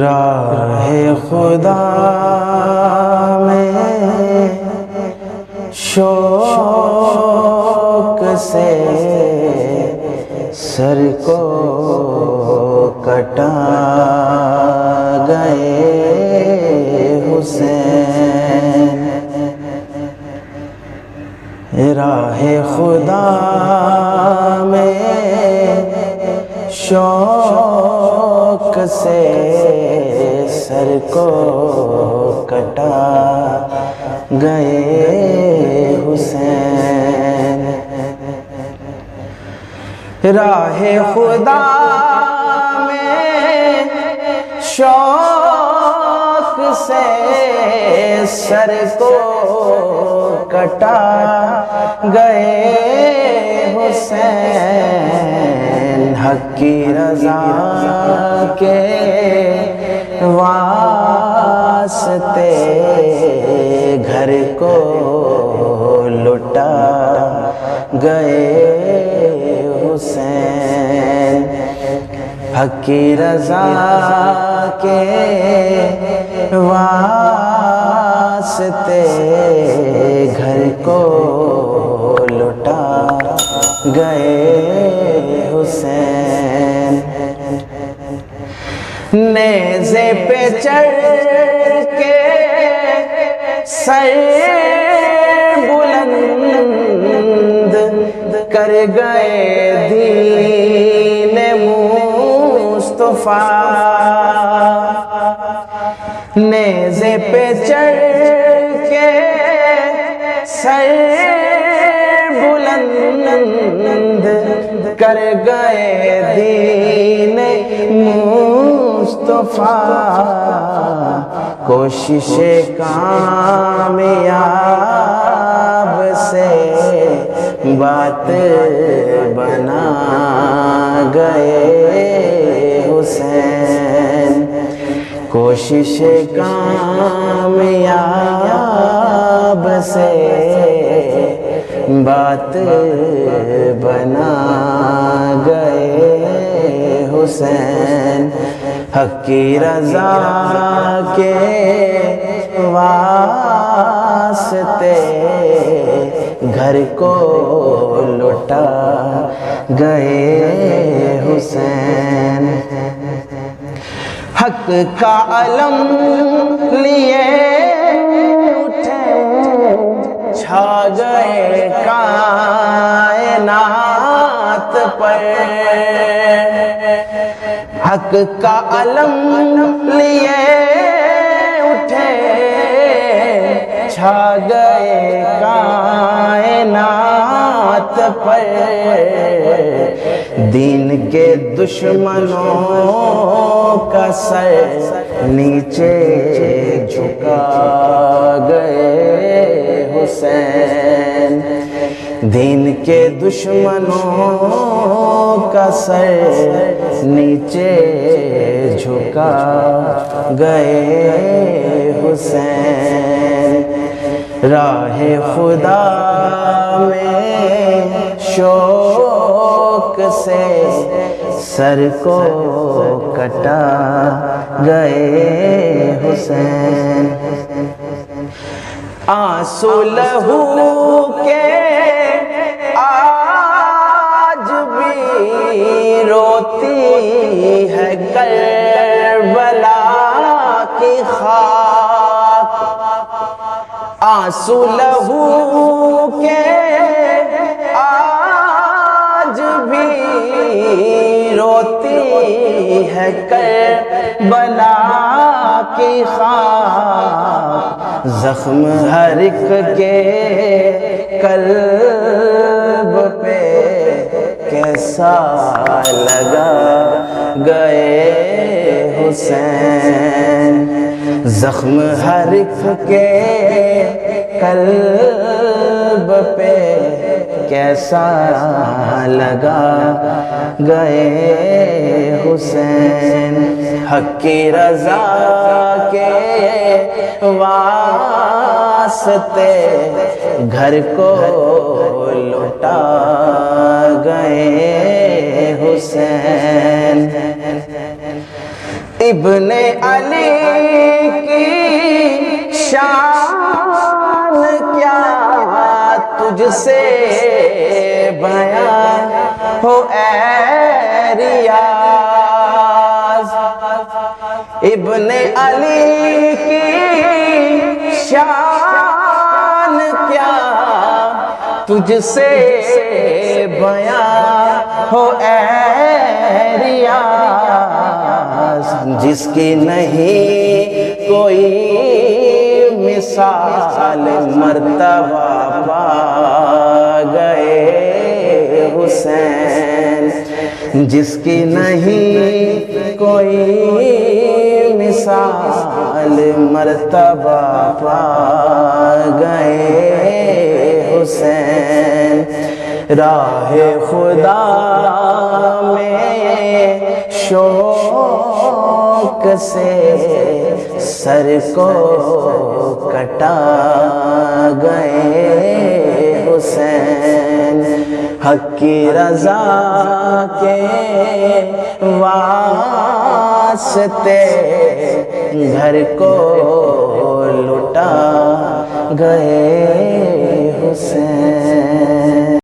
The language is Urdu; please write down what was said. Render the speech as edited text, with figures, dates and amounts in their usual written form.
راہ خدا میں شوق سے سر کو کٹا گئے حسین، راہ خدا میں شوق سے سر کو کٹا گئے حسین، راہ خدا میں شوق سے سر کو کٹا گئے حسین، حق کی رضا کے واسطے گھر کو لٹا گئے حسین، حق کی رضا کے واسطے گھر کو لٹا گئے حسین، نیزے پہ چڑھ کے سر بلند کر گئے دین مصطفیٰ، نیزے پہ چڑھ کے سر بلند کر گئے دین مصطفیٰ، کوشش کامیاب سے بات بنا گئے حسین، کوشش کامیاب سے بات بنا گئے حسین، حق کی رضا کے واسطے گھر کو لٹا گئے حسین، حق کا علم لیے اٹھے چھا گئے کائنات پر، حق کا علم لیے اٹھے چھا گئے کائنات پر، دین کے دشمنوں کا سر نیچے جھکا گئے حسین، دین کے دشمنوں کا سر نیچے جھکا گئے حسین، راہ خدا میں شوق سے سر کو کٹا گئے حسین، آنسو لہو کے آج بھی روتی ہے کربلا کی خاک، آنسو لہو کے آج بھی روتی ہے کربلا کی خاک، زخم ہر ایک کے قلب پہ کیسا لگا گئے حسین، زخم ہر ایک کے قلب پہ کیسا لگا گئے حسین، حق کی رضا کے واسطے گھر کو لٹا گئے حسین، ابن علی کی شان کیا تجھ سے بیان ہو اے ریاض، ابن علی کی شان کیا تجھ سے بیان ہو اے ریاض، جس کی نہیں کوئی مثال مرتبہ پا گئے حسین، جس کی نہیں کوئی مثال مرتبہ پا گئے حسین، راہ خدا میں شوق سے سر کو کٹا گئے حسین، حق کی رضا کے واسطے گھر کو لٹا گئے حسین۔